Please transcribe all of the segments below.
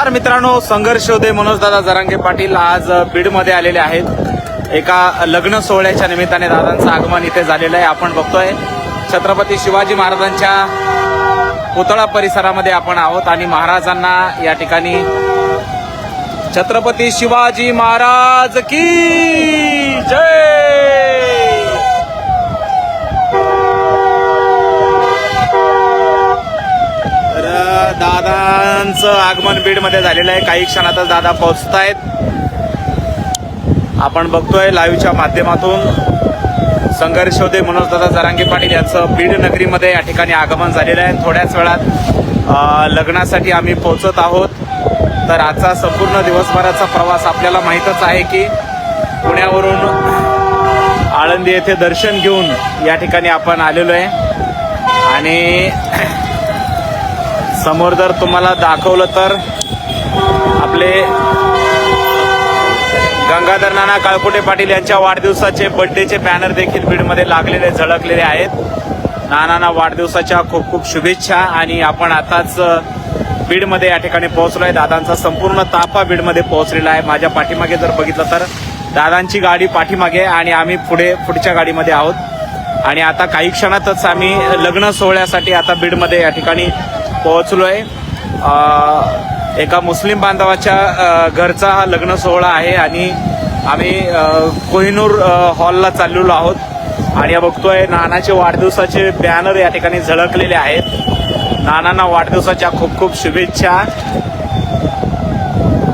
नमस्कार मित्रांनो, संघर्ष योद्धे मनोजदादा जरांगे पाटील आज बीडमध्ये आलेले आहेत। एका लग्न सोहळ्याच्या निमित्ताने दादांचं आगमन इथे झालेलं आहे। आपण बघतोय छत्रपती शिवाजी महाराजांच्या पुतळा परिसरामध्ये आपण आहोत आणि महाराजांना या ठिकाणी छत्रपती शिवाजी महाराज की जय। दादांचं आगमन बीडमध्ये झालेलं आहे। काही क्षणातच दादा पोहोचतायत। आपण बघतोय लाईव्हच्या माध्यमातून संघर्ष योद्धे मनोजदादा जरांगे पाटील यांचं बीड नगरीमध्ये या ठिकाणी आगमन झालेलं आहे। थोड्याच वेळात लग्नासाठी आम्ही पोहोचत आहोत। तर आजचा संपूर्ण दिवसभराचा प्रवास आपल्याला माहीतच आहे की पुण्यावरून आळंदी येथे दर्शन घेऊन या ठिकाणी आपण आलेलो आहे। आणि समोर जर तुम्हाला दाखवलं तर आपले गंगाधर नाना काळकुटे पाटील यांच्या वाढदिवसाचे बर्थडेचे बॅनर देखील बीडमध्ये लागलेले झळकलेले आहेत। नानांना वाढदिवसाच्या खूप खूप शुभेच्छा। आणि आपण आताच बीडमध्ये या ठिकाणी पोहोचलोय। दादांचा संपूर्ण ताफा बीडमध्ये पोहोचलेला आहे। माझ्या पाठीमागे जर बघितलं तर दादांची गाडी पाठीमागे आणि आम्ही पुढच्या गाडीमध्ये आहोत। आणि आता काही क्षणातच आम्ही लग्न सोहळ्यासाठी आता बीडमध्ये या ठिकाणी पोहोचलोय। एका मुस्लिम बांधवाच्या घरचा हा लग्न सोहळा आहे आणि आम्ही कोहिनूर हॉलला चाललेलो आहोत। आणि बघतोय नानाचे वाढदिवसाचे बॅनर या ठिकाणी झळकलेले आहेत। नानांना वाढदिवसाच्या खूप खूप शुभेच्छा।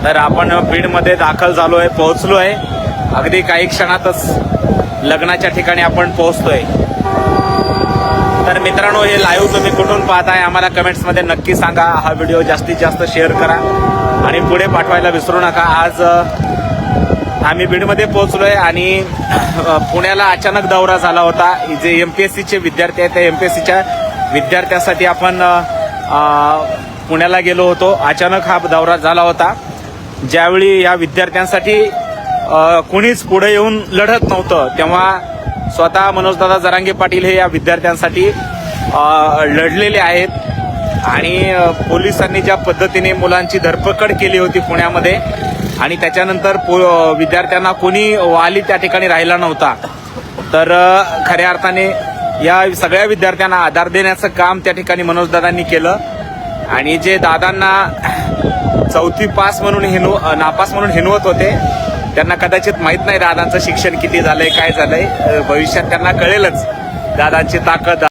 तर आपण बीडमध्ये दाखल झालोय, पोहोचलोय। अगदी काही क्षणातच लग्नाच्या ठिकाणी आपण पोहोचतोय। तर मित्रांनो, हे लाईव्ह तुम्ही कुठून पाहताय आम्हाला कमेंट्समध्ये नक्की सांगा। हा व्हिडिओ जास्तीत जास्त शेअर करा आणि पुढे पाठवायला विसरू नका। आज आम्ही बीडमध्ये पोहोचलोय आणि पुण्याला अचानक दौरा झाला होता। जे एमपीएससीचे विद्यार्थी आहेत त्या एमपीएससीच्या विद्यार्थ्यासाठी आपण पुण्याला गेलो होतो। अचानक हा दौरा झाला होता। ज्यावेळी या विद्यार्थ्यांसाठी कुणीच पुढे येऊन लढत नव्हतं, तेव्हा स्वतः मनोजदादा जरांगे पाटील हे या विद्यार्थ्यांसाठी लढलेले आहेत। आणि पोलिसांनी ज्या पद्धतीने मुलांची धरपकड केली होती पुण्यामध्ये आणि त्याच्यानंतर विद्यार्थ्यांना कोणी वाली त्या ठिकाणी राहिला नव्हता। तर खऱ्या अर्थाने या सगळ्या विद्यार्थ्यांना आधार देण्याचं काम त्या ठिकाणी मनोजदादांनी केलं। आणि जे दादांना चौथी पास म्हणून नापास म्हणून हिनवत होते त्यांना कदाचित माहित नाही दादांचं शिक्षण किती झालंय, काय झालंय। भविष्यात त्यांना कळेलच दादांची ताकद,